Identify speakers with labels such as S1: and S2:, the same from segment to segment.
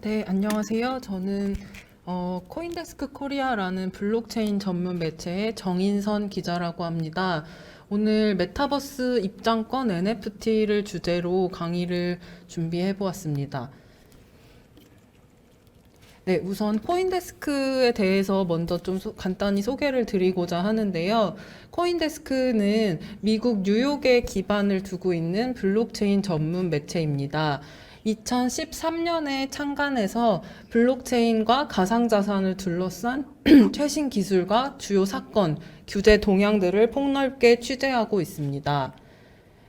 S1: 네, 안녕하세요. 저는 코인데스크 코리아라는 블록체인 전문 매체의 정인선 기자라고 합니다. 오늘 메타버스 입장권 NFT를 주제로 강의를 준비해 보았습니다. 네, 우선 코인데스크에 대해서 먼저 좀 간단히 소개를 드리고자 하는데요. 코인데스크는 미국 뉴욕에 기반을 두고 있는 블록체인 전문 매체입니다. 2013년에 창간해서 블록체인과 가상자산을 둘러싼 최신 기술과 주요 사건, 규제 동향들을 폭넓게 취재하고 있습니다.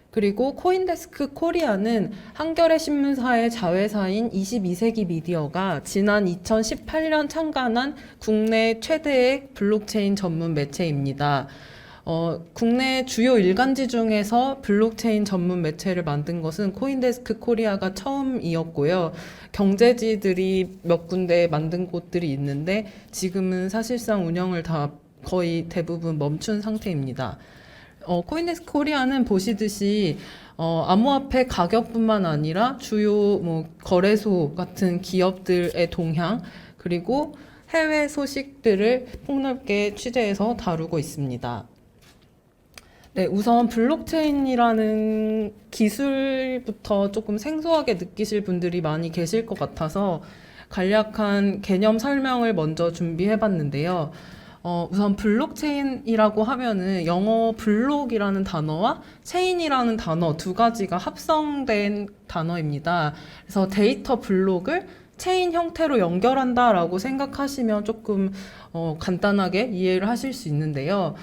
S1: 그리고 코인데스크 코리아는 한겨레 신문사의 자회사인 22세기 미디어가 지난 2018년 창간한 국내 최대의 블록체인 전문 매체입니다. 국내 주요 일간지 중에서 블록체인 전문 매체를 만든 것은 코인데스크 코리아가 처음이었고요. 경제지들이 몇 군데 만든 곳들이 있는데 지금은 사실상 운영을 다 거의 대부분 멈춘 상태입니다. 코인데스크 코리아는 보시듯이 암호화폐 가격뿐만 아니라 주요 거래소 같은 기업들의 동향 그리고 해외 소식들을 폭넓게 취재해서 다루고 있습니다. 네, 우선 블록체인이라는 기술부터 조금 생소하게 느끼실 분들이 많이 계실 것 같아서 간략한 개념 설명을 먼저 준비해 봤는데요. 우선 블록체인이라고 하면은 영어 블록이라는 단어와 체인이라는 단어 두 가지가 합성된 단어입니다. 그래서 데이터 블록을 체인 형태로 연결한다라고 생각하시면 조금 간단하게 이해를 하실 수 있는데요.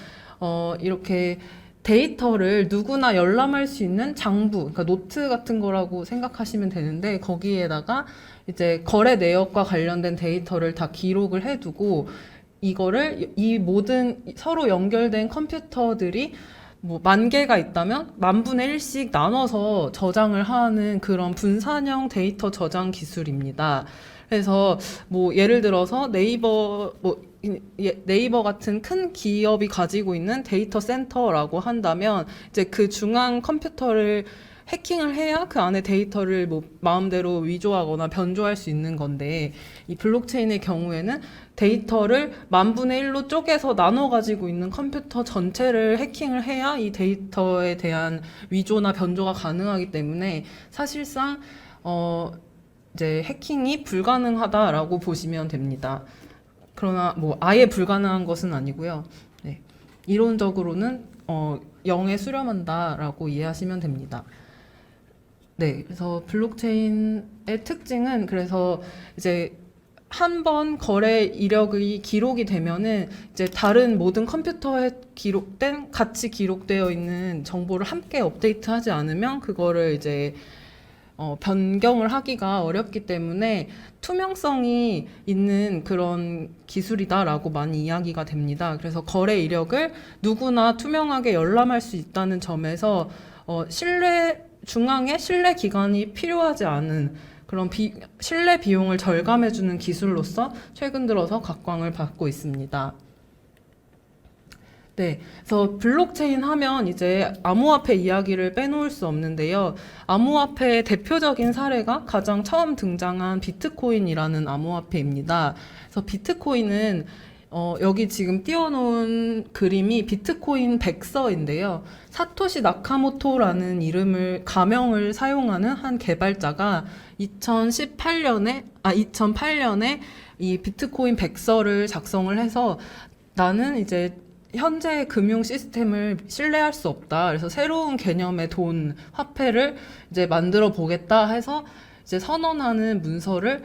S1: 이렇게 데이터를 누구나 열람할 수 있는 장부, 그러니까 노트 같은 거라고 생각하시면 되는데 거기에다가 이제 거래 내역과 관련된 데이터를 다 기록을 해두고 이거를 이 모든 서로 연결된 컴퓨터들이 뭐 10,000개가 있다면 10,000분의 1씩 나눠서 저장을 하는 그런 분산형 데이터 저장 기술입니다. 그래서 뭐 예를 들어서 네이버 같은 큰 기업이 가지고 있는 데이터 센터라고 한다면 이제 그 중앙 컴퓨터를 해킹을 해야 그 안에 데이터를 뭐 마음대로 위조하거나 변조할 수 있는 건데 이 블록체인의 경우에는 데이터를 10,000분의 1로 쪼개서 나눠 가지고 있는 컴퓨터 전체를 해킹을 해야 이 데이터에 대한 위조나 변조가 가능하기 때문에 사실상 이제 해킹이 불가능하다라고 보시면 됩니다. 그러나 뭐 아예 불가능한 것은 아니고요. 네. 이론적으로는 0에 수렴한다라고 이해하시면 됩니다. 네, 그래서 블록체인의 특징은 그래서 이제 한 번 거래 이력이 기록이 되면은 이제 다른 모든 컴퓨터에 같이 기록되어 있는 정보를 함께 업데이트하지 않으면 그거를 이제 변경을 하기가 어렵기 때문에 투명성이 있는 그런 기술이다라고 많이 이야기가 됩니다. 그래서 거래 이력을 누구나 투명하게 열람할 수 있다는 점에서 중앙에 신뢰 기관이 필요하지 않은 그런 신뢰 비용을 절감해주는 기술로서 최근 들어서 각광을 받고 있습니다. 네, 그래서 블록체인 하면 이제 암호화폐 이야기를 빼놓을 수 없는데요. 암호화폐의 대표적인 사례가 가장 처음 등장한 비트코인이라는 암호화폐입니다. 그래서 비트코인은 여기 지금 띄워놓은 그림이 비트코인 백서인데요. 사토시 나카모토라는 가명을 사용하는 한 개발자가 2008년에 이 비트코인 백서를 작성을 해서 나는 이제 현재 금융 시스템을 신뢰할 수 없다. 그래서 새로운 개념의 돈, 화폐를 이제 만들어 보겠다 해서 이제 선언하는 문서를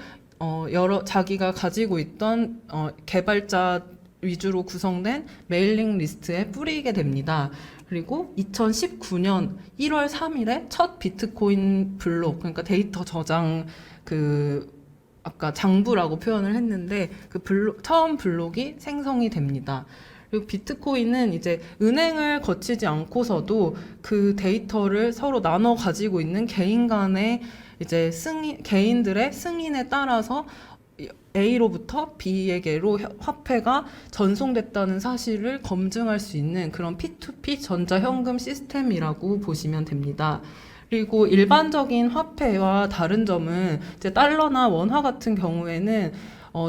S1: 자기가 가지고 있던 개발자 위주로 구성된 메일링 리스트에 뿌리게 됩니다. 그리고 2019년 1월 3일에 첫 비트코인 블록, 그러니까 데이터 저장 아까 장부라고 표현을 했는데 처음 블록이 생성이 됩니다. 그리고 비트코인은 이제 은행을 거치지 않고서도 그 데이터를 서로 나눠 가지고 있는 개인 간의 이제 개인들의 승인에 따라서 A로부터 B에게로 화폐가 전송됐다는 사실을 검증할 수 있는 그런 P2P 전자현금 시스템이라고 보시면 됩니다. 그리고 일반적인 화폐와 다른 점은 이제 달러나 원화 같은 경우에는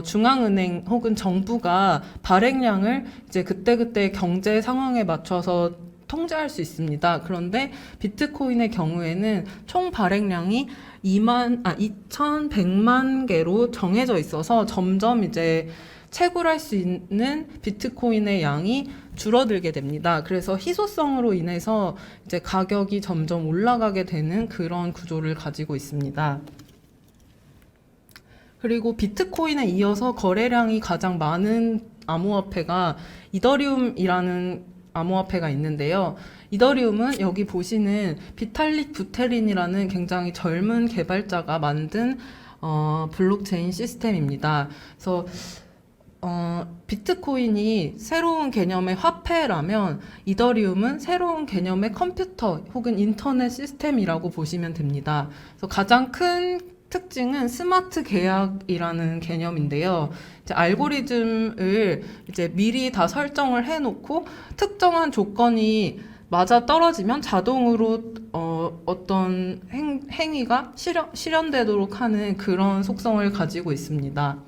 S1: 중앙은행 혹은 정부가 발행량을 이제 그때그때 경제 상황에 맞춰서 통제할 수 있습니다. 그런데 비트코인의 경우에는 총 발행량이 2,100만 개로 정해져 있어서 점점 이제 채굴할 수 있는 비트코인의 양이 줄어들게 됩니다. 그래서 희소성으로 인해서 이제 가격이 점점 올라가게 되는 그런 구조를 가지고 있습니다. 그리고 비트코인에 이어서 거래량이 가장 많은 암호화폐가 이더리움이라는 암호화폐가 있는데요. 이더리움은 여기 보시는 비탈릭 부테린이라는 굉장히 젊은 개발자가 만든 블록체인 시스템입니다. 그래서 비트코인이 새로운 개념의 화폐라면 이더리움은 새로운 개념의 컴퓨터 혹은 인터넷 시스템이라고 보시면 됩니다. 그래서 가장 큰 특징은 스마트 계약이라는 개념인데요. 이제 알고리즘을 이제 미리 다 설정을 해놓고 특정한 조건이 맞아 떨어지면 자동으로 어떤 행위가 실현되도록 하는 그런 속성을 가지고 있습니다.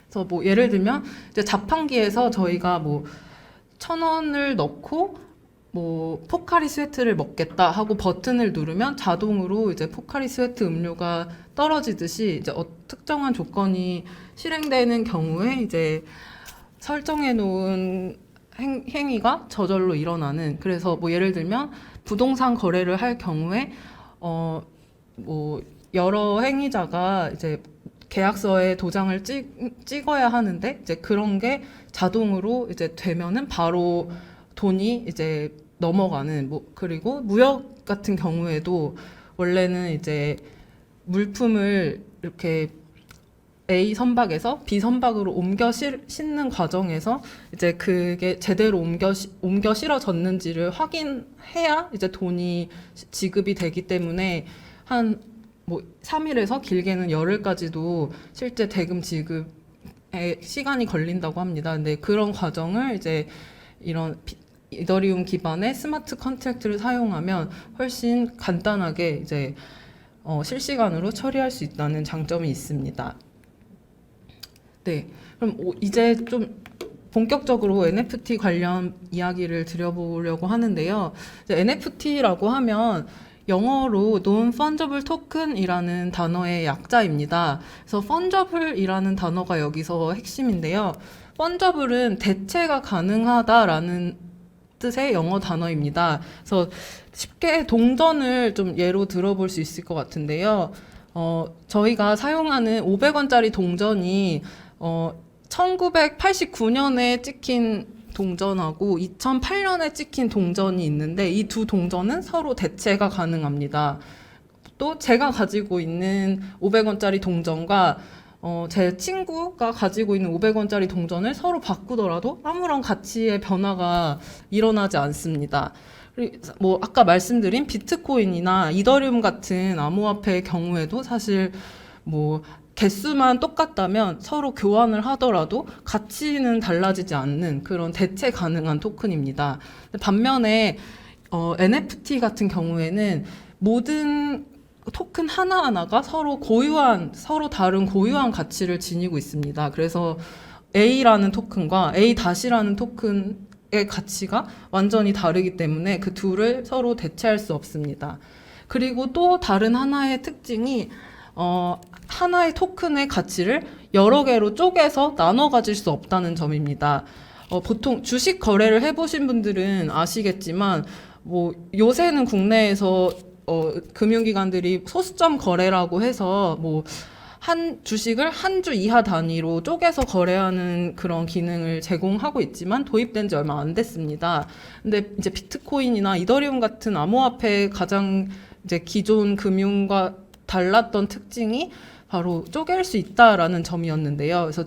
S1: 그래서 뭐 예를 들면 이제 자판기에서 저희가 뭐 1,000원을 넣고 뭐 포카리 스웨트를 먹겠다 하고 버튼을 누르면 자동으로 이제 포카리 스웨트 음료가 떨어지듯이 이제 특정한 조건이 실행되는 경우에 이제 설정해 놓은 행위가 저절로 일어나는, 그래서 뭐 예를 들면 부동산 거래를 할 경우에 뭐 여러 행위자가 이제 계약서에 도장을 찍어야 하는데 이제 그런 게 자동으로 이제 되면은 바로 돈이 이제 넘어가는, 뭐 그리고 무역 같은 경우에도 원래는 이제 물품을 이렇게 A 선박에서 B 선박으로 옮겨 싣는 과정에서 이제 그게 제대로 옮겨 실어졌는지를 확인해야 이제 돈이 지급이 되기 때문에 한 뭐 3일에서 길게는 열흘까지도 실제 대금 지급에 시간이 걸린다고 합니다. 근데 그런 과정을 이제 이런 이더리움 기반의 스마트 컨트랙트를 사용하면 훨씬 간단하게 이제 실시간으로 처리할 수 있다는 장점이 있습니다. 네, 그럼 이제 좀 본격적으로 NFT 관련 이야기를 드려보려고 하는데요. NFT라고 하면 영어로 Non-Fungible Token이라는 단어의 약자입니다. 그래서 Fungible이라는 단어가 여기서 핵심인데요. Fungible은 대체가 가능하다라는 뜻의 영어 단어입니다. 그래서 쉽게 동전을 좀 예로 들어볼 수 있을 것 같은데요. 저희가 사용하는 500원짜리 동전이 1989년에 찍힌 동전하고 2008년에 찍힌 동전이 있는데 이 두 동전은 서로 대체가 가능합니다. 또 제가 가지고 있는 500원짜리 동전과 제 친구가 가지고 있는 500원짜리 동전을 서로 바꾸더라도 아무런 가치의 변화가 일어나지 않습니다. 뭐 아까 말씀드린 비트코인이나 이더리움 같은 암호화폐의 경우에도 사실 뭐 개수만 똑같다면 서로 교환을 하더라도 가치는 달라지지 않는 그런 대체 가능한 토큰입니다. 반면에 NFT 같은 경우에는 모든 토큰 하나하나가 서로 다른 고유한 가치를 지니고 있습니다. 그래서 A라는 토큰과 A-라는 토큰의 가치가 완전히 다르기 때문에 그 둘을 서로 대체할 수 없습니다. 그리고 또 다른 하나의 특징이 하나의 토큰의 가치를 여러 개로 쪼개서 나눠 가질 수 없다는 점입니다. 보통 주식 거래를 해보신 분들은 아시겠지만 뭐 요새는 국내에서 금융기관들이 소수점 거래라고 해서 뭐 한 주식을 한 주 이하 단위로 쪼개서 거래하는 그런 기능을 제공하고 있지만 도입된 지 얼마 안 됐습니다. 근데 이제 비트코인이나 이더리움 같은 암호화폐의 가장 이제 기존 금융과 달랐던 특징이 바로 쪼갤 수 있다라는 점이었는데요. 그래서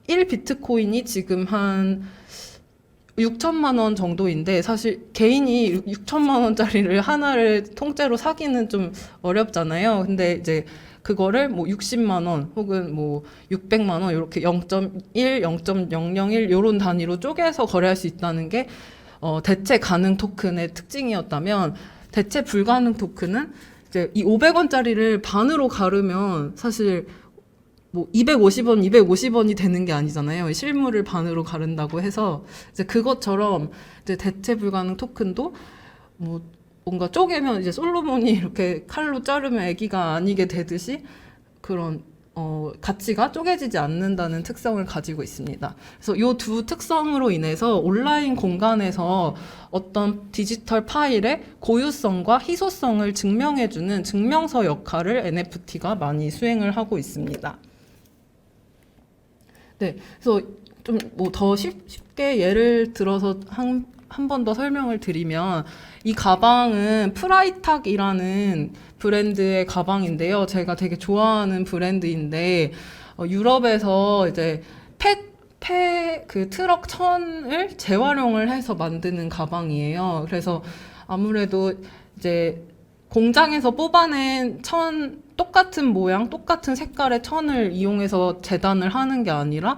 S1: 1비트코인이 지금 한 6천만 원 정도인데 사실 개인이 6천만 원짜리를 하나를 통째로 사기는 좀 어렵잖아요. 근데 이제 그거를 뭐 60만 원 혹은 뭐 600만 원 이렇게 0.1, 0.001 이런 단위로 쪼개서 거래할 수 있다는 게 대체 가능 토큰의 특징이었다면 대체 불가능 토큰은 이제 이 500원짜리를 반으로 가르면 사실 뭐 250원, 250원이 되는 게 아니잖아요. 실물을 반으로 가른다고 해서 이제 그것처럼 이제 대체 불가능 토큰도 뭐 뭔가 쪼개면 이제 솔로몬이 이렇게 칼로 자르면 애기가 아니게 되듯이 그런 가치가 쪼개지지 않는다는 특성을 가지고 있습니다. 그래서 이 두 특성으로 인해서 온라인 공간에서 어떤 디지털 파일의 고유성과 희소성을 증명해주는 증명서 역할을 NFT가 많이 수행을 하고 있습니다. 네, 그래서 좀 뭐 더 쉽게 예를 들어서 한 번 더 설명을 드리면 이 가방은 프라이탁이라는 브랜드의 가방인데요. 제가 되게 좋아하는 브랜드인데 유럽에서 이제 그 트럭 천을 재활용을 해서 만드는 가방이에요. 그래서 아무래도 이제 공장에서 뽑아낸 똑같은 모양, 똑같은 색깔의 천을 이용해서 재단을 하는 게 아니라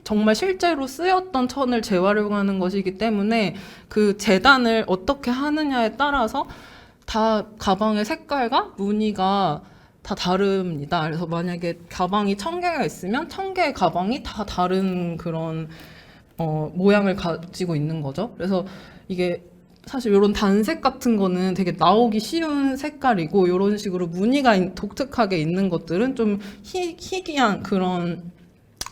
S1: 정말 실제로 쓰였던 천을 재활용하는 것이기 때문에 그 재단을 어떻게 하느냐에 따라서 다 가방의 색깔과 무늬가 다 다릅니다. 그래서 만약에 가방이 1000개가 있으면 1000개의 가방이 다 다른 그런 모양을 가지고 있는 거죠. 그래서 이게 사실 이런 단색 같은 거는 되게 나오기 쉬운 색깔이고 이런 식으로 무늬가 독특하게 있는 것들은 좀 희귀한 그런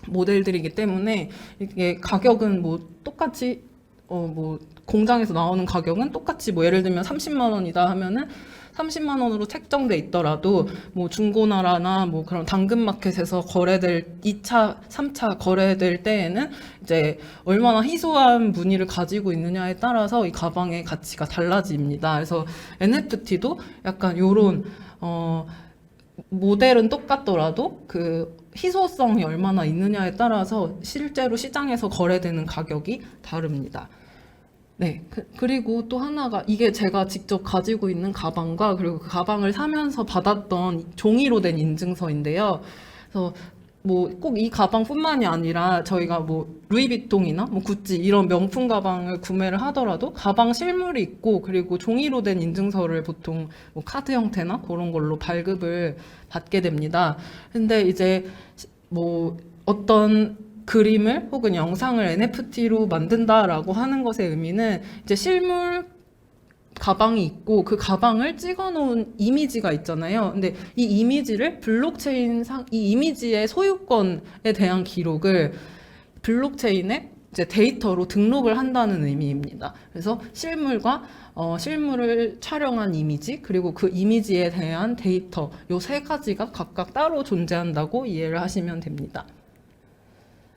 S1: 모델들이기 때문에 이게 가격은 뭐 똑같이 뭐 공장에서 나오는 가격은 똑같이 뭐 예를 들면 30만 원이다 하면은 30만 원으로 책정돼 있더라도 뭐 중고나라나 뭐 그런 당근마켓에서 거래될 2차, 3차 거래될 때에는 이제 얼마나 희소한 무늬를 가지고 있느냐에 따라서 이 가방의 가치가 달라집니다. 그래서 NFT도 약간 요런 모델은 똑같더라도 그 희소성이 얼마나 있느냐에 따라서 실제로 시장에서 거래되는 가격이 다릅니다. 네, 그리고 또 하나가 이게 제가 직접 가지고 있는 가방과 그리고 그 가방을 사면서 받았던 종이로 된 인증서인데요. 그래서 뭐 꼭 이 가방뿐만이 아니라 저희가 뭐 루이비통이나 뭐 구찌 이런 명품 가방을 구매를 하더라도 가방 실물이 있고 그리고 종이로 된 인증서를 보통 뭐 카드 형태나 그런 걸로 발급을 받게 됩니다. 근데 이제 뭐 어떤 그림을 혹은 영상을 NFT로 만든다라고 하는 것의 의미는 이제 실물 가방이 있고 그 가방을 찍어놓은 이미지가 있잖아요. 근데 이 이미지를 이 이미지의 소유권에 대한 기록을 블록체인에 이제 데이터로 등록을 한다는 의미입니다. 그래서 실물을 촬영한 이미지 그리고 그 이미지에 대한 데이터 요 세 가지가 각각 따로 존재한다고 이해를 하시면 됩니다.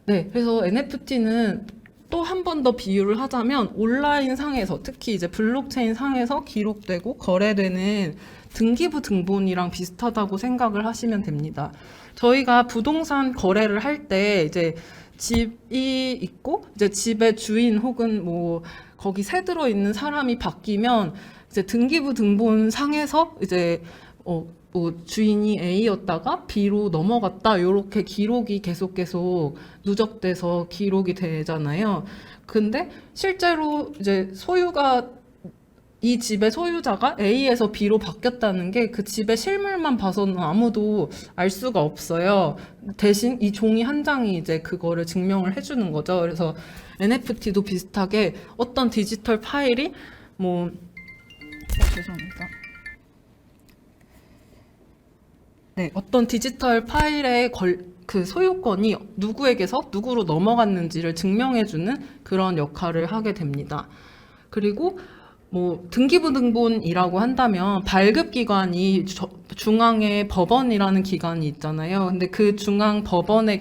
S1: 네, 그래서 NFT는 또 한 번 더 비유를 하자면 온라인 상에서 특히 이제 블록체인 상에서 기록되고 거래되는 등기부 등본이랑 비슷하다고 생각을 하시면 됩니다. 저희가 부동산 거래를 할 때 이제 집이 있고 이제 집의 주인 혹은 뭐 거기 새 들어 있는 사람이 바뀌면 이제 등기부 등본 상에서 이제 뭐 주인이 A였다가 B로 넘어갔다 이렇게 기록이 계속 누적돼서 기록이 되잖아요. 근데 실제로 이제 이 집의 소유자가 A에서 B로 바뀌었다는 게 그 집의 실물만 봐서는 아무도 알 수가 없어요. 대신 이 종이 한 장이 이제 그거를 증명을 해주는 거죠. 그래서 NFT도 비슷하게 어떤 디지털 파일이 죄송합니다. 네, 어떤 디지털 파일의 그 소유권이 누구에게서 누구로 넘어갔는지를 증명해주는 그런 역할을 하게 됩니다. 그리고 뭐 등기부 등본이라고 한다면 발급 기관이 중앙의 법원이라는 기관이 있잖아요. 근데 그 중앙 법원의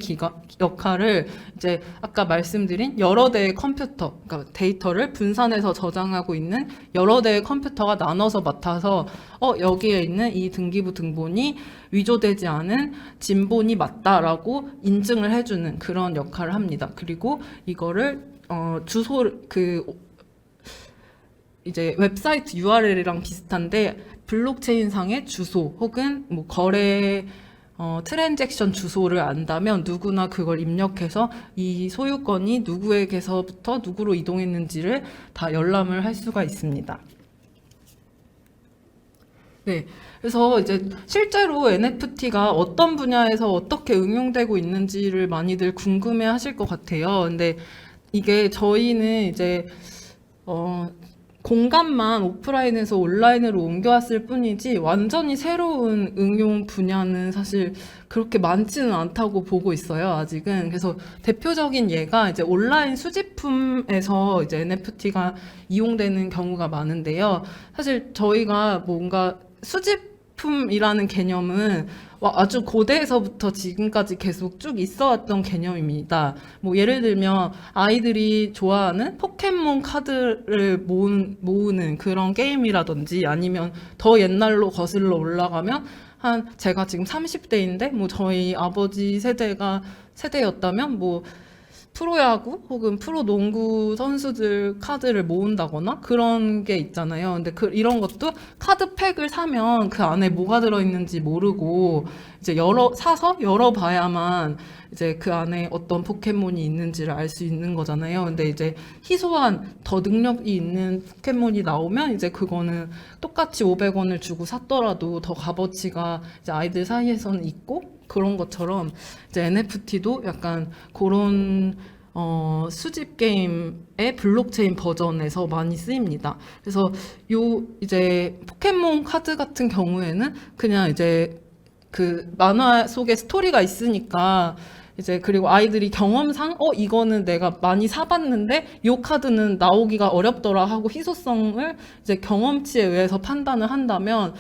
S1: 역할을 이제 아까 말씀드린 여러 대의 컴퓨터, 그러니까 데이터를 분산해서 저장하고 있는 여러 대의 컴퓨터가 나눠서 맡아서 여기에 있는 이 등기부 등본이 위조되지 않은 진본이 맞다라고 인증을 해주는 그런 역할을 합니다. 그리고 이거를 이제 웹사이트 URL이랑 비슷한데 블록체인상의 주소 혹은 뭐 거래 트랜잭션 주소를 안다면 누구나 그걸 입력해서 이 소유권이 누구에게서부터 누구로 이동했는지를 다 열람을 할 수가 있습니다. 네. 그래서 이제 실제로 NFT가 어떤 분야에서 어떻게 응용되고 있는지를 많이들 궁금해 하실 것 같아요. 근데 이게 저희는 이제, 어, 공간만 오프라인에서 온라인으로 옮겨왔을 뿐이지 완전히 새로운 응용 분야는 사실 그렇게 많지는 않다고 보고 있어요, 아직은. 그래서 대표적인 예가 이제 온라인 수집품에서 이제 NFT가 이용되는 경우가 많은데요. 사실 저희가 뭔가 수집품이라는 개념은 아주 고대에서부터 지금까지 계속 쭉 있어 왔던 개념입니다. 뭐 예를 들면 아이들이 좋아하는 포켓몬 카드를 모으는 그런 게임이라든지 아니면 더 옛날로 거슬러 올라가면 제가 지금 30대인데 뭐 저희 아버지 세대였다면 뭐 프로야구 혹은 프로농구 선수들 카드를 모은다거나 그런 게 있잖아요. 근데 이런 것도 카드팩을 사면 그 안에 뭐가 들어있는지 모르고 이제 사서 열어봐야만 이제 그 안에 어떤 포켓몬이 있는지를 알 수 있는 거잖아요. 근데 이제 희소한 더 능력이 있는 포켓몬이 나오면 이제 그거는 똑같이 500원을 주고 샀더라도 더 값어치가 이제 아이들 사이에서는 있고 그런 것처럼 이제 NFT도 약간 그런 수집 게임의 블록체인 버전에서 많이 쓰입니다. 그래서 이제 포켓몬 카드 같은 경우에는 그냥 이제 그 만화 속에 스토리가 있으니까 이제 그리고 아이들이 경험상 이거는 내가 많이 사봤는데 이 카드는 나오기가 어렵더라 하고 희소성을 이제 경험치에 의해서 판단을 한다면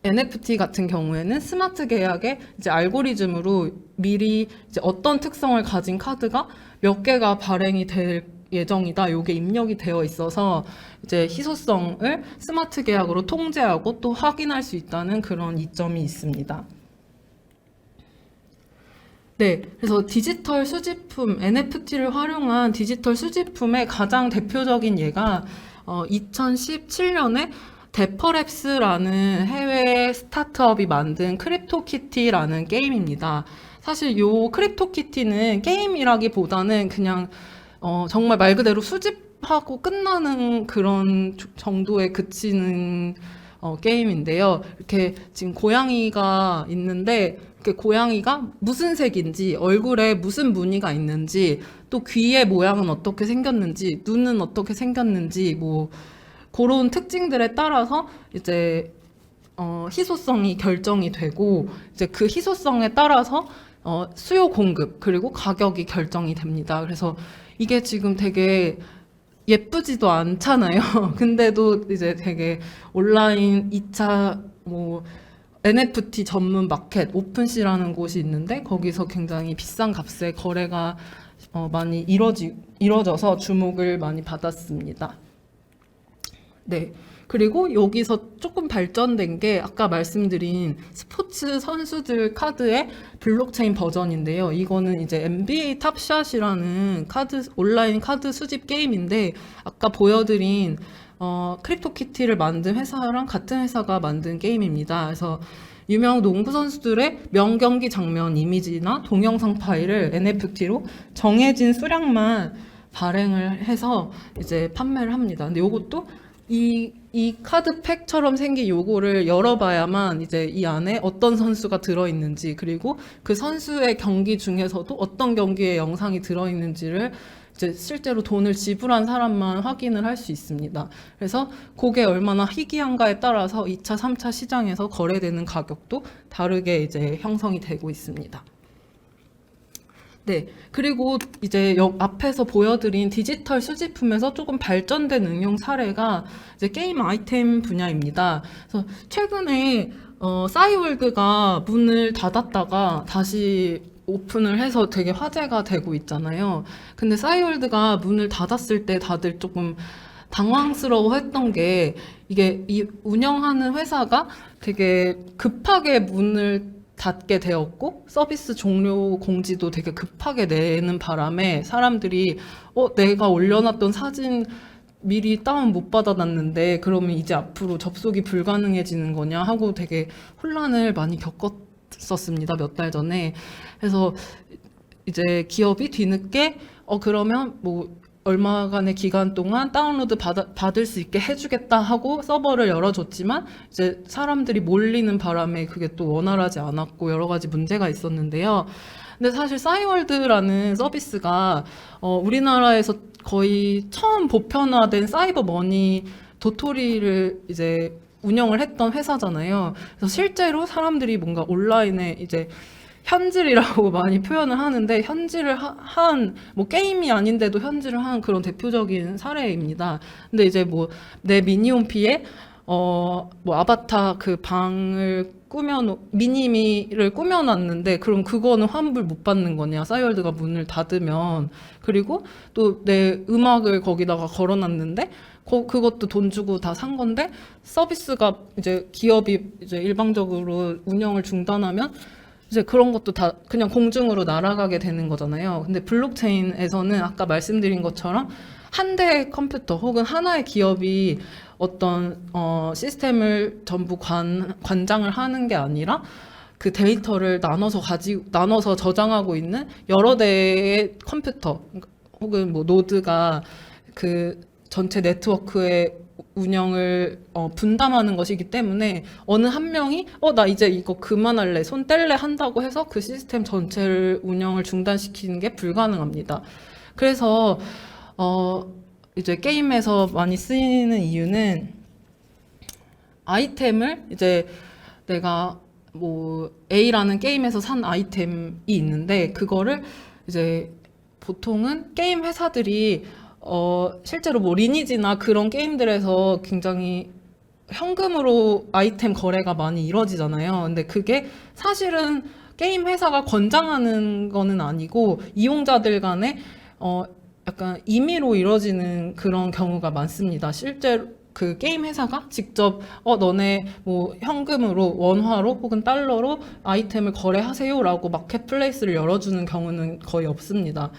S1: NFT 같은 경우에는 스마트 계약의 이제 알고리즘으로 미리 이제 어떤 특성을 가진 카드가 몇 개가 발행이 될 예정이다. 요게 입력이 되어 있어서 이제 희소성을 스마트 계약으로 통제하고 또 확인할 수 있다는 그런 이점이 있습니다. 네, 그래서 디지털 수집품, NFT를 활용한 디지털 수집품의 가장 대표적인 예가 2017년에 데퍼랩스라는 해외 스타트업이 만든 크립토키티라는 게임입니다. 사실 요 크립토키티는 게임이라기보다는 그냥 정말 말 그대로 수집하고 끝나는 그런 정도에 그치는 게임인데요. 이렇게 지금 고양이가 있는데 그 고양이가 무슨 색인지, 얼굴에 무슨 무늬가 있는지, 또 귀의 모양은 어떻게 생겼는지, 눈은 어떻게 생겼는지, 뭐 그런 특징들에 따라서 이제 희소성이 결정이 되고 이제 그 희소성에 따라서 수요 공급 그리고 가격이 결정이 됩니다. 그래서 이게 지금 되게 예쁘지도 않잖아요. 근데도 이제 되게 온라인 2차 뭐 NFT 전문 마켓 오픈시라는 곳이 있는데 거기서 굉장히 비싼 값에 거래가 많이 이뤄져서 주목을 많이 받았습니다. 네. 그리고 여기서 조금 발전된 게 아까 말씀드린 스포츠 선수들 카드의 블록체인 버전인데요. 이거는 이제 NBA 탑샷이라는 온라인 카드 수집 게임인데 아까 보여드린 크립토키티를 만든 회사랑 같은 회사가 만든 게임입니다. 그래서 유명 농구 선수들의 명경기 장면 이미지나 동영상 파일을 NFT로 정해진 수량만 발행을 해서 이제 판매를 합니다. 근데 이것도 이 카드팩처럼 생긴 요거를 열어봐야만 이제 이 안에 어떤 선수가 들어있는지 그리고 그 선수의 경기 중에서도 어떤 경기의 영상이 들어있는지를 이제 실제로 돈을 지불한 사람만 확인을 할 수 있습니다. 그래서 그게 얼마나 희귀한가에 따라서 2차, 3차 시장에서 거래되는 가격도 다르게 이제 형성이 되고 있습니다. 네. 그리고 이제 앞에서 보여드린 디지털 수집품에서 조금 발전된 응용 사례가 이제 게임 아이템 분야입니다. 그래서 최근에 싸이월드가 문을 닫았다가 다시 오픈을 해서 되게 화제가 되고 있잖아요. 근데 싸이월드가 문을 닫았을 때 다들 조금 당황스러워 했던 게 이게 이 운영하는 회사가 되게 급하게 문을 닫게 되었고 서비스 종료 공지도 되게 급하게 내는 바람에 사람들이 내가 올려놨던 사진 미리 다운 못 받아놨는데 그러면 이제 앞으로 접속이 불가능해지는 거냐 하고 되게 혼란을 많이 겪었었습니다. 몇 달 전에. 그래서 이제 기업이 뒤늦게 그러면 뭐 얼마간의 기간 동안 다운로드 받을 수 있게 해주겠다 하고 서버를 열어줬지만 이제 사람들이 몰리는 바람에 그게 또 원활하지 않았고 여러 가지 문제가 있었는데요. 근데 사실 싸이월드라는 서비스가 우리나라에서 거의 처음 보편화된 사이버 머니 도토리를 이제 운영을 했던 회사잖아요. 그래서 실제로 사람들이 뭔가 온라인에 이제 현질이라고 많이 표현을 하는데 현질을 한 뭐 게임이 아닌데도 현질을 한 그런 대표적인 사례입니다. 근데 이제 뭐 내 미니홈피에 뭐 아바타 그 방을 미니미를 꾸며놨는데 그럼 그거는 환불 못 받는 거냐? 싸이월드가 문을 닫으면. 그리고 또 내 음악을 거기다가 걸어놨는데 그것도 돈 주고 다 산 건데 서비스가 이제 기업이 이제 일방적으로 운영을 중단하면 이제 그런 것도 다 그냥 공중으로 날아가게 되는 거잖아요. 근데 블록체인에서는 아까 말씀드린 것처럼 한 대의 컴퓨터 혹은 하나의 기업이 어떤 시스템을 전부 관장을 하는 게 아니라 그 데이터를 나눠서 저장하고 있는 여러 대의 컴퓨터 혹은 뭐 노드가 그 전체 네트워크의 운영을 분담하는 것이기 때문에 어느 한 명이 나 이제 이거 그만할래, 손 뗄래 한다고 해서 그 시스템 전체를 운영을 중단시키는 게 불가능합니다. 그래서 이제 게임에서 많이 쓰이는 이유는 아이템을 이제 내가 뭐 A라는 게임에서 산 아이템이 있는데 그거를 이제 보통은 게임 회사들이 실제로 뭐 리니지나 그런 게임들에서 굉장히 현금으로 아이템 거래가 많이 이루어지잖아요. 근데 그게 사실은 게임 회사가 권장하는 거는 아니고 이용자들 간에 약간 임의로 이루어지는 그런 경우가 많습니다. 실제로 그 게임 회사가 직접 너네 뭐 현금으로 원화로 혹은 달러로 아이템을 거래하세요라고 마켓플레이스를 열어주는 경우는 거의 없습니다.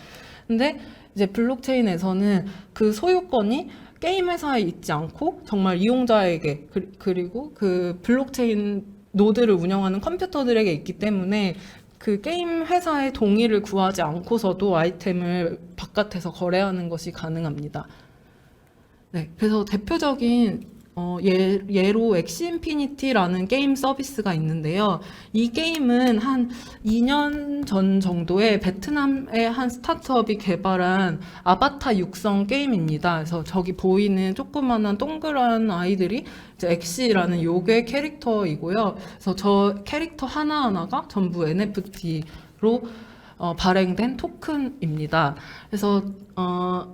S1: 근데 이제 블록체인에서는 그 소유권이 게임 회사에 있지 않고 정말 이용자에게 그리고 그 블록체인 노드를 운영하는 컴퓨터들에게 있기 때문에 그 게임 회사의 동의를 구하지 않고서도 아이템을 바깥에서 거래하는 것이 가능합니다. 네, 그래서 대표적인 예로 엑시 인피니티라는 게임 서비스가 있는데요. 이 게임은 한 2년 전 정도에 베트남의 한 스타트업이 개발한 아바타 육성 게임입니다. 그래서 저기 보이는 조그만한 동그란 아이들이 이제 엑시라는 요괴 캐릭터이고요. 그래서 저 캐릭터 하나하나가 전부 NFT로 발행된 토큰입니다. 그래서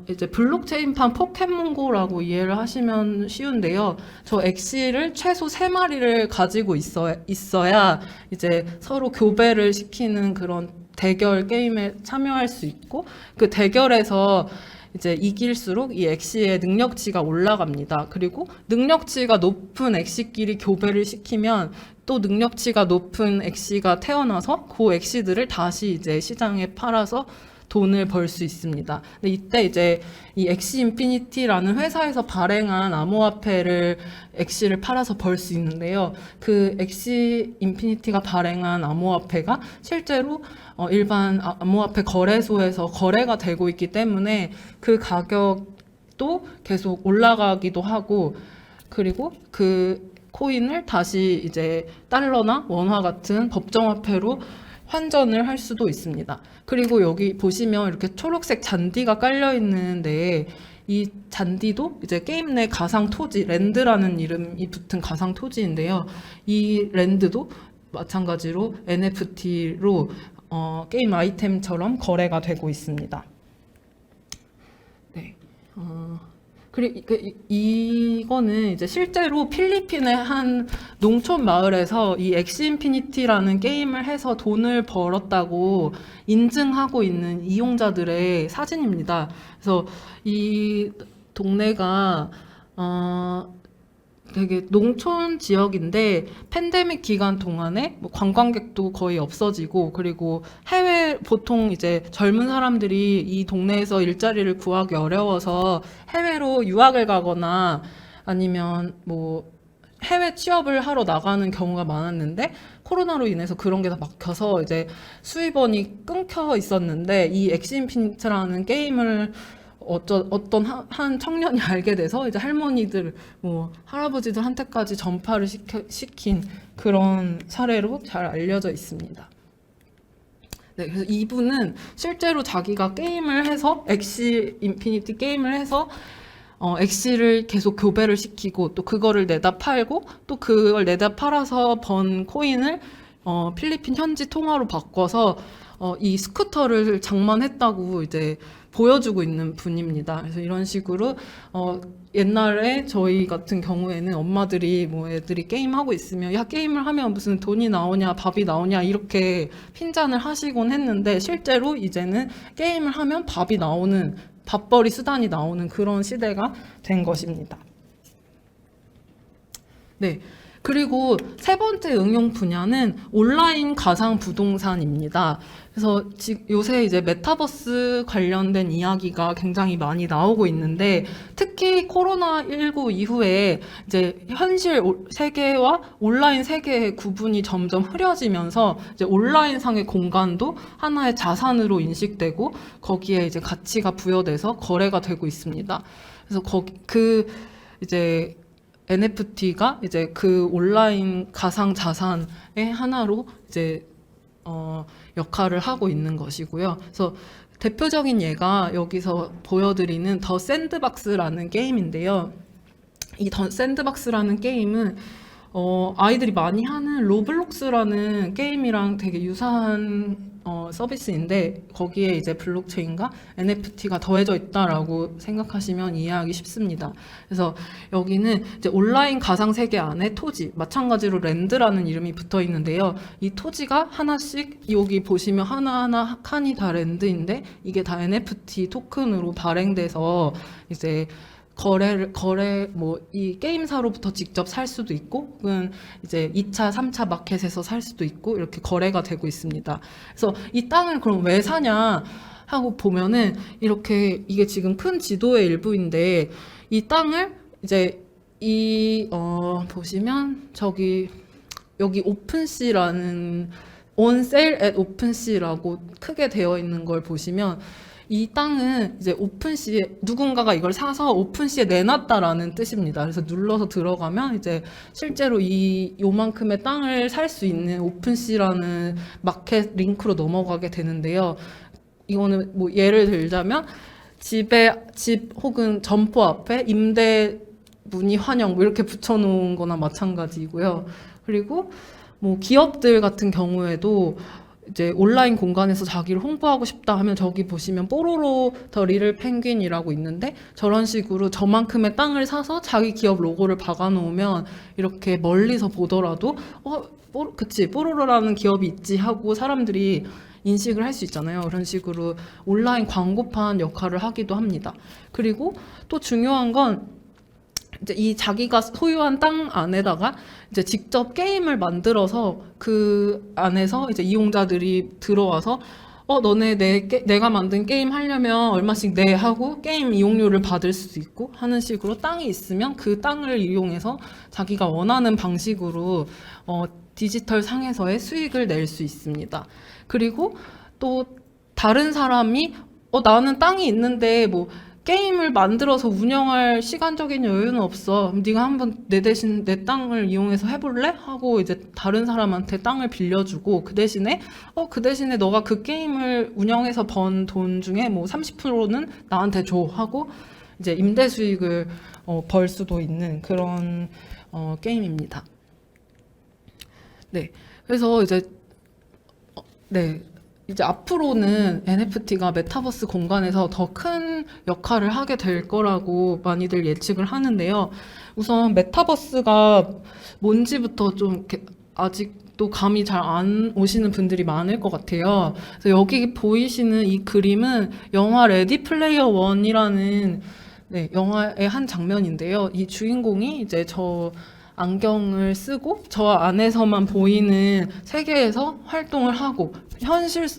S1: 이제 블록체인판 포켓몬고라고 이해를 하시면 쉬운데요. 저 엑시를 최소 3마리를 가지고 있어야 이제 서로 교배를 시키는 그런 대결 게임에 참여할 수 있고 그 대결에서 이제 이길수록 이 엑시의 능력치가 올라갑니다. 그리고 능력치가 높은 엑시끼리 교배를 시키면 또 능력치가 높은 엑시가 태어나서 그 엑시들을 다시 이제 시장에 팔아서 돈을 벌 수 있습니다. 근데 이때 이제 이 엑시 인피니티라는 회사에서 발행한 암호화폐를 엑시를 팔아서 벌 수 있는데요. 그 엑시 인피니티가 발행한 암호화폐가 실제로 일반 암호화폐 거래소에서 거래가 되고 있기 때문에 그 가격도 계속 올라가기도 하고 그리고 그 코인을 다시 이제 달러나 원화 같은 법정화폐로 환전을 할 수도 있습니다. 그리고 여기 보시면 이렇게 초록색 잔디가 깔려 있는데 이 잔디도 이제 게임 내 가상 토지, 랜드라는 이름이 붙은 가상 토지인데요. 이 랜드도 마찬가지로 NFT로 게임 아이템처럼 거래가 되고 있습니다. 네. 그리고 이거는 이제 실제로 필리핀의 한 농촌 마을에서 이 엑시 인피니티라는 게임을 해서 돈을 벌었다고 인증하고 있는 이용자들의 사진입니다. 그래서 이 동네가 되게 농촌 지역인데 팬데믹 기간 동안에 뭐 관광객도 거의 없어지고 그리고 보통 이제 젊은 사람들이 이 동네에서 일자리를 구하기 어려워서 해외로 유학을 가거나 아니면 뭐 해외 취업을 하러 나가는 경우가 많았는데 코로나로 인해서 그런 게 다 막혀서 이제 수입원이 끊겨 있었는데 이 엑시 인피니트라는 게임을 어떤 한 청년이 알게 돼서 이제 할머니들, 뭐 할아버지들한테까지 전파를 시킨 그런 사례로 잘 알려져 있습니다. 네, 그래서 이분은 실제로 자기가 게임을 해서 엑시 인피니티 게임을 해서 엑시를 계속 교배를 시키고 또 그거를 내다 팔고 또 그걸 내다 팔아서 번 코인을 필리핀 현지 통화로 바꿔서 이 스쿠터를 장만했다고 이제 보여주고 있는 분입니다. 그래서 이런 식으로 옛날에 저희 같은 경우에는 엄마들이 뭐 애들이 게임하고 있으면 야 게임을 하면 무슨 돈이 나오냐 밥이 나오냐 이렇게 핀잔을 하시곤 했는데 실제로 이제는 게임을 하면 밥이 나오는 밥벌이 수단이 나오는 그런 시대가 된 것입니다. 네. 그리고 세 번째 응용 분야는 온라인 가상 부동산입니다. 그래서 요새 이제 메타버스 관련된 이야기가 굉장히 많이 나오고 있는데 특히 코로나19 이후에 이제 현실 세계와 온라인 세계의 구분이 점점 흐려지면서 이제 온라인상의 공간도 하나의 자산으로 인식되고 거기에 이제 가치가 부여돼서 거래가 되고 있습니다. 그래서 이제 NFT가 이제 그 온라인 가상 자산의 하나로 이제 역할을 하고 있는 것이고요. 그래서 대표적인 예가 여기서 보여드리는 더 샌드박스라는 게임인데요. 이 더 샌드박스라는 게임은 아이들이 많이 하는 로블록스라는 게임이랑 되게 유사한 서비스인데 거기에 이제 블록체인과 NFT가 더해져 있다라고 생각하시면 이해하기 쉽습니다. 그래서 여기는 이제 온라인 가상 세계 안에 토지, 마찬가지로 랜드라는 이름이 붙어 있는데요. 이 토지가 하나씩 여기 보시면 하나하나 칸이 다 랜드인데 이게 다 NFT 토큰으로 발행돼서 이제 이 게임사로부터 직접 살 수도 있고, 혹은 이제 2차, 3차 마켓에서 살 수도 있고, 이렇게 거래가 되고 있습니다. 그래서 이 땅을 그럼 왜 사냐 하고 보면은, 이게 지금 큰 지도의 일부인데, 이 땅을 이제 보시면, 여기 오픈시라는, on sale at OpenSea라고 크게 되어 있는 걸 보시면, 이 땅은 이제 오픈시에 누군가가 이걸 사서 오픈시에 내놨다라는 뜻입니다. 그래서 눌러서 들어가면 이제 실제로 요만큼의 땅을 살 수 있는 오픈시라는 마켓 링크로 넘어가게 되는데요. 이거는 뭐 예를 들자면 집 혹은 점포 앞에 임대 문의 환영 뭐 이렇게 붙여놓은 거나 마찬가지고요. 그리고 뭐 기업들 같은 경우에도 이제 온라인 공간에서 자기를 홍보하고 싶다 하면 저기 보시면 뽀로로 더 리를 펭귄이라고 있는데 저런 식으로 저만큼의 땅을 사서 자기 기업 로고를 박아놓으면 이렇게 멀리서 보더라도 그치 뽀로로라는 기업이 있지 하고 사람들이 인식을 할 수 있잖아요. 그런 식으로 온라인 광고판 역할을 하기도 합니다. 그리고 또 중요한 건 이제 이 자기가 소유한 땅 안에다가 이제 직접 게임을 만들어서 그 안에서 이제 이용자들이 들어와서 너네 내가 만든 게임 하려면 얼마씩 내 하고 게임 이용료를 받을 수도 있고 하는 식으로 땅이 있으면 그 땅을 이용해서 자기가 원하는 방식으로 디지털 상에서의 수익을 낼 수 있습니다. 그리고 또 다른 사람이 나는 땅이 있는데 뭐 게임을 만들어서 운영할 시간적인 여유는 없어. 네가 한번 내 대신 내 땅을 이용해서 해볼래? 하고 이제 다른 사람한테 땅을 빌려주고 그 대신에 너가 그 게임을 운영해서 번 돈 중에 뭐 30%는 나한테 줘 하고 이제 임대 수익을 벌 수도 있는 그런 게임입니다. 네, 그래서 이제 앞으로는 NFT가 메타버스 공간에서 더 큰 역할을 하게 될 거라고 많이들 예측을 하는데요. 우선 메타버스가 뭔지부터 좀 아직도 감이 잘 안 오시는 분들이 많을 것 같아요. 그래서 여기 보이시는 이 그림은 영화 레디 플레이어 원이라는 영화의 한 장면인데요. 이 주인공이 이제 안경을 쓰고 저 안에서만 보이는 세계에서 활동을 하고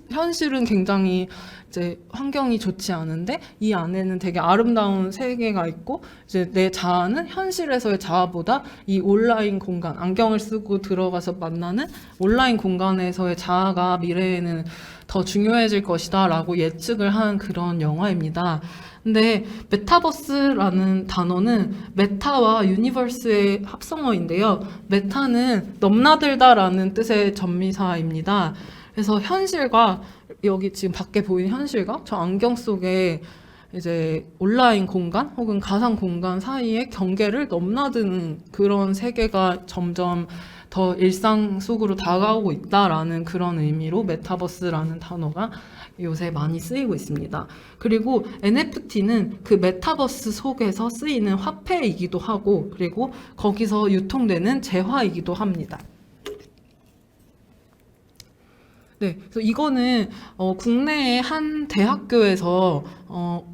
S1: 현실은 굉장히 이제 환경이 좋지 않은데 이 안에는 되게 아름다운 세계가 있고 이제 내 자아는 현실에서의 자아보다 이 온라인 공간 안경을 쓰고 들어가서 만나는 온라인 공간에서의 자아가 미래에는 더 중요해질 것이다 라고 예측을 한 그런 영화입니다. 근데 메타버스라는 단어는 메타와 유니버스의 합성어인데요. 메타는 넘나들다라는 뜻의 전미사입니다. 그래서 현실과 여기 지금 밖에 보이는 현실과 저 안경 속에 이제 온라인 공간 혹은 가상 공간 사이의 경계를 넘나드는 그런 세계가 점점 더 일상 속으로 다가오고 있다라는 그런 의미로 메타버스라는 단어가 요새 많이 쓰이고 있습니다. 그리고 NFT는 그 메타버스 속에서 쓰이는 화폐이기도 하고, 그리고 거기서 유통되는 재화이기도 합니다. 네, 그래서 이거는 국내의 한 대학교에서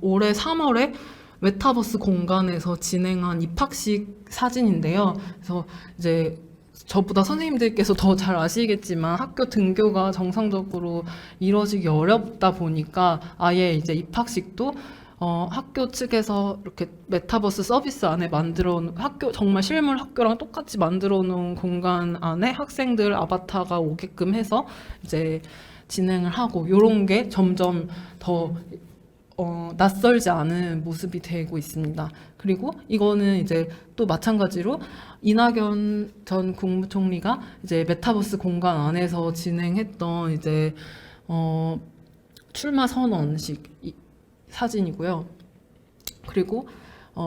S1: 올해 3월에 메타버스 공간에서 진행한 입학식 사진인데요. 그래서 이제 저보다 선생님들께서 더 잘 아시겠지만 학교 등교가 정상적으로 이루어지기 어렵다 보니까 아예 이제 입학식도 학교 측에서 이렇게 메타버스 서비스 안에 만들어 놓은 학교, 정말 실물 학교랑 똑같이 만들어 놓은 공간 안에 학생들 아바타가 오게끔 해서 이제 진행을 하고, 요런 게 점점 더 낯설지 않은 모습이 되고 있습니다. 그리고 이거는 이제 또 마찬가지로 이낙연 전 국무총리가 이제 메타버스 공간 안에서 진행했던 이제 출마 선언식 사진이고요. 그리고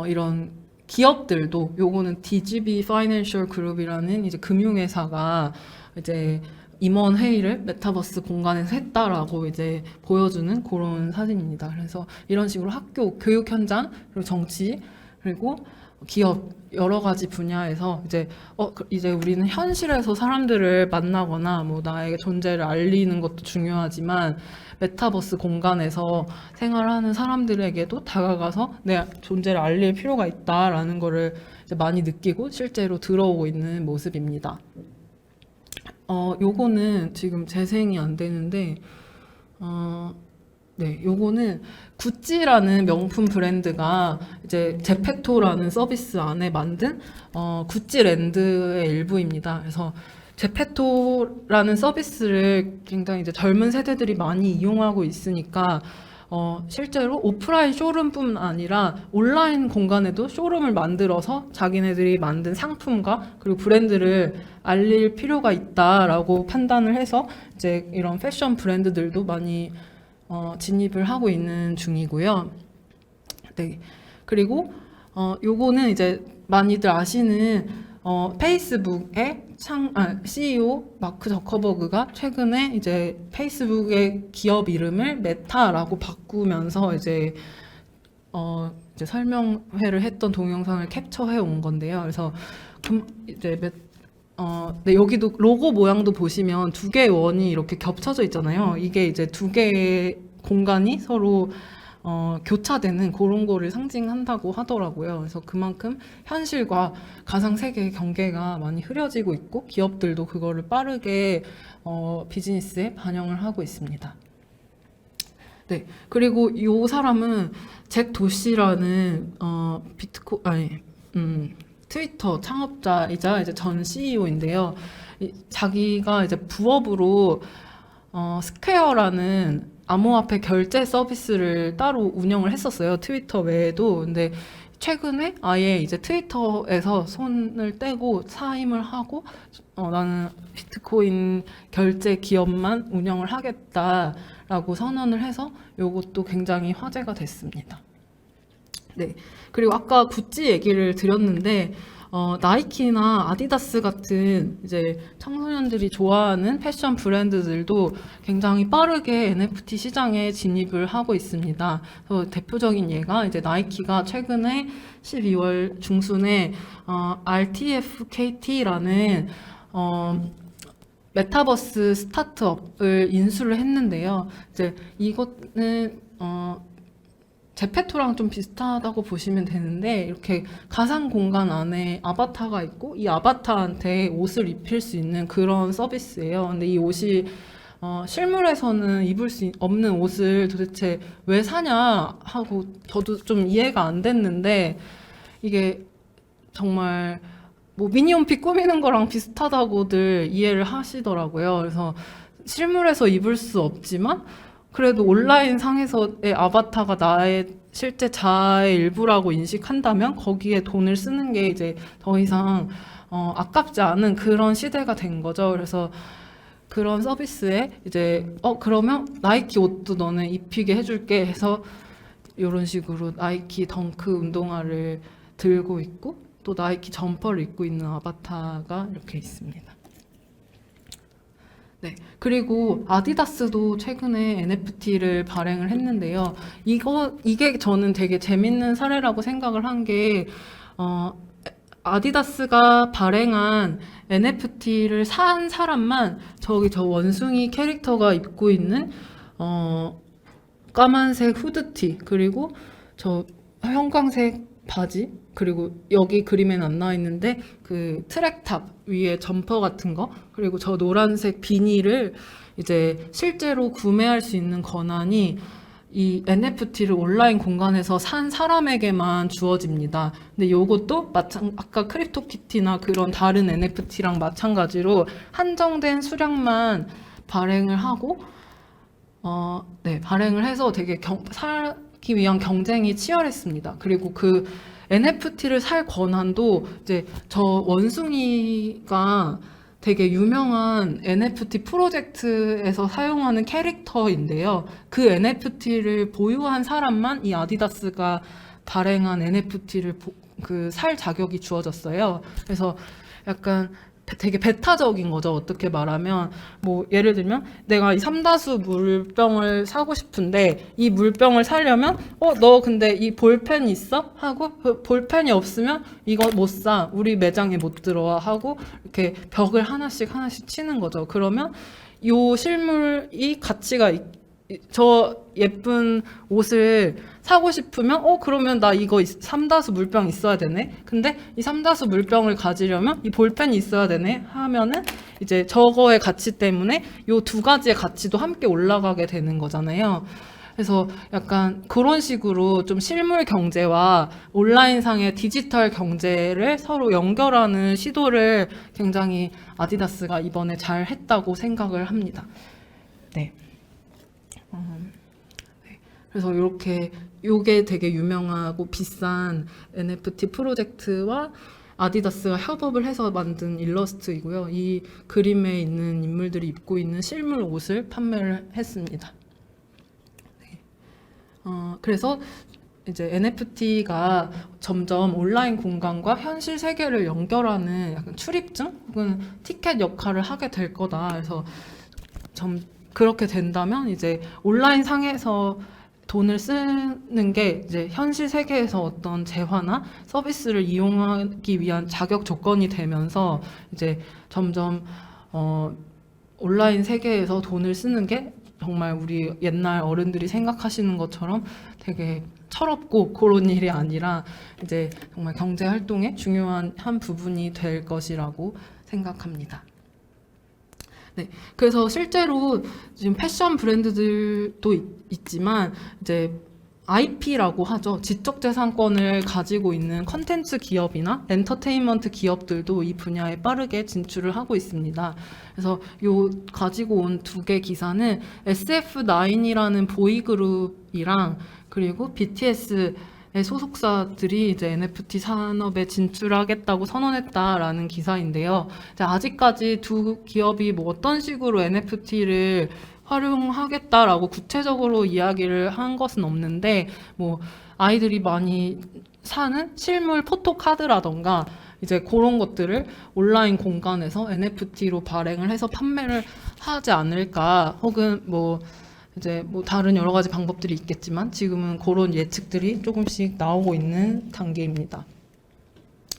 S1: 이런 기업들도, 요거는 DGB 파이낸셜 그룹이라는 이제 금융회사가 이제 임원 회의를 메타버스 공간에서 했다라고 이제 보여주는 그런 사진입니다. 그래서 이런 식으로 학교, 교육 현장, 그리고 정치, 그리고 기업 여러 가지 분야에서 이제 우리는 현실에서 사람들을 만나거나 뭐 나의 존재를 알리는 것도 중요하지만 메타버스 공간에서 생활하는 사람들에게도 다가가서 내 존재를 알릴 필요가 있다라는 거를 이제 많이 느끼고 실제로 들어오고 있는 모습입니다. 요거는 지금 재생이 안 되는데, 네, 요거는 구찌라는 명품 브랜드가 이제 제페토라는 서비스 안에 만든 구찌랜드의 일부입니다. 그래서 제페토라는 서비스를 굉장히 이제 젊은 세대들이 많이 이용하고 있으니까 실제로 오프라인 쇼룸뿐 아니라 온라인 공간에도 쇼룸을 만들어서 자기네들이 만든 상품과 그리고 브랜드를 알릴 필요가 있다라고 판단을 해서 이제 이런 패션 브랜드들도 많이 진입을 하고 있는 중이고요. 네. 그리고 요거는 이제 많이들 아시는 페이스북의 CEO 마크 저커버그가 최근에 이제 페이스북의 기업 이름을 메타라고 바꾸면서 이제 설명회를 했던 동영상을 캡처해 온 건데요. 그래서 이제 네, 여기도 로고 모양도 보시면 두 개의 원이 이렇게 겹쳐져 있잖아요. 이게 이제 두 개의 공간이 서로 교차되는 그런 거를 상징한다고 하더라고요. 그래서 그만큼 현실과 가상 세계의 경계가 많이 흐려지고 있고 기업들도 그거를 빠르게 비즈니스에 반영을 하고 있습니다. 네, 그리고 이 사람은 잭 도시라는 트위터 창업자이자 이제 전 CEO인데요. 자기가 이제 부업으로 스퀘어라는 암호화폐 결제 서비스를 따로 운영을 했었어요. 트위터 외에도. 근데 최근에 아예 이제 트위터에서 손을 떼고 사임을 하고 나는 비트코인 결제 기업만 운영을 하겠다라고 선언을 해서 이것도 굉장히 화제가 됐습니다. 네. 그리고 아까 구찌 얘기를 드렸는데 나이키나 아디다스 같은 이제 청소년들이 좋아하는 패션 브랜드들도 굉장히 빠르게 NFT 시장에 진입을 하고 있습니다. 그래서 대표적인 예가 이제 나이키가 최근에 12월 중순에 RTFKT라는 메타버스 스타트업을 인수를 했는데요. 이제 이거는 제페토랑 좀 비슷하다고 보시면 되는데 이렇게 가상 공간 안에 아바타가 있고 이 아바타한테 옷을 입힐 수 있는 그런 서비스예요. 근데 이 옷이 실물에서는 입을 수 없는 옷을 도대체 왜 사냐 하고 저도 좀 이해가 안 됐는데 이게 정말 뭐 미니홈피 꾸미는 거랑 비슷하다고들 이해를 하시더라고요. 그래서 실물에서 입을 수 없지만 그래도 온라인 상에서의 아바타가 나의 실제 자아의 일부라고 인식한다면 거기에 돈을 쓰는 게 이제 더 이상 아깝지 않은 그런 시대가 된 거죠. 그래서 그런 서비스에 이제 그러면 나이키 옷도 너는 입히게 해줄게 해서 이런 식으로 나이키 덩크 운동화를 들고 있고 또 나이키 점퍼를 입고 있는 아바타가 이렇게 있습니다. 네, 그리고 아디다스도 최근에 NFT를 발행을 했는데요. 이게 저는 되게 재밌는 사례라고 생각을 한 게, 아디다스가 발행한 NFT를 산 사람만 저 원숭이 캐릭터가 입고 있는, 까만색 후드티, 그리고 저 형광색 바지, 그리고 여기 그림에는 안 나와 있는데 그 트랙탑 위에 점퍼 같은 거, 그리고 저 노란색 비닐을 이제 실제로 구매할 수 있는 권한이 이 NFT를 온라인 공간에서 산 사람에게만 주어집니다. 근데 요것도 아까 크립토키티나 그런 다른 NFT랑 마찬가지로 한정된 수량만 발행을 하고 발행을 해서 되게 사기 위한 경쟁이 치열했습니다. 그리고 그 NFT를 살 권한도 이제 저 원숭이가 되게 유명한 NFT 프로젝트에서 사용하는 캐릭터인데요. 그 NFT를 보유한 사람만 이 아디다스가 발행한 NFT를 살 자격이 주어졌어요. 그래서 약간 되게 배타적인 거죠. 어떻게 말하면 뭐 예를 들면 내가 이 삼다수 물병을 사고 싶은데 이 물병을 사려면 너 근데 이 볼펜 있어? 하고 볼펜이 없으면 이거 못 사. 우리 매장에 못 들어와 하고 이렇게 벽을 하나씩 치는 거죠. 그러면 요 실물이 가치가 저 예쁜 옷을 사고 싶으면 그러면 나 이거 삼다수 물병 있어야 되네. 근데 이 삼다수 물병을 가지려면 이 볼펜이 있어야 되네 하면은 이제 저거의 가치 때문에 요 두 가지의 가치도 함께 올라가게 되는 거잖아요. 그래서 약간 그런 식으로 좀 실물 경제와 온라인상의 디지털 경제를 서로 연결하는 시도를 굉장히 아디다스가 이번에 잘 했다고 생각을 합니다. 네. 그래서 요게 되게 유명하고 비싼 NFT 프로젝트와 아디다스가 협업을 해서 만든 일러스트이고요. 이 그림에 있는 인물들이 입고 있는 실물 옷을 판매를 했습니다. 네. 그래서 이제 NFT가 점점 온라인 공간과 현실 세계를 연결하는 약간 출입증 혹은 티켓 역할을 하게 될 거다. 그래서 그렇게 된다면 이제 온라인 상에서 돈을 쓰는 게 이제 현실 세계에서 어떤 재화나 서비스를 이용하기 위한 자격 조건이 되면서 이제 점점 온라인 세계에서 돈을 쓰는 게 정말 우리 옛날 어른들이 생각하시는 것처럼 되게 철없고 그런 일이 아니라 이제 정말 경제 활동의 중요한 한 부분이 될 것이라고 생각합니다. 네, 그래서 실제로 지금 패션 브랜드들도 있지만 이제 IP라고 하죠. 지적재산권을 가지고 있는 컨텐츠 기업이나 엔터테인먼트 기업들도 이 분야에 빠르게 진출을 하고 있습니다. 그래서 가지고 온 두 개 기사는 SF9이라는 보이그룹이랑 그리고 BTS의 소속사들이 이제 NFT 산업에 진출하겠다고 선언했다라는 기사인데요. 아직까지 두 기업이 뭐 어떤 식으로 NFT를 활용하겠다라고 구체적으로 이야기를 한 것은 없는데, 뭐 아이들이 많이 사는 실물 포토카드라던가 이제 그런 것들을 온라인 공간에서 NFT로 발행을 해서 판매를 하지 않을까, 혹은 뭐 이제 뭐 다른 여러 가지 방법들이 있겠지만 지금은 그런 예측들이 조금씩 나오고 있는 단계입니다.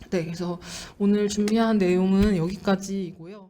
S1: 네, 그래서 오늘 준비한 내용은 여기까지이고요.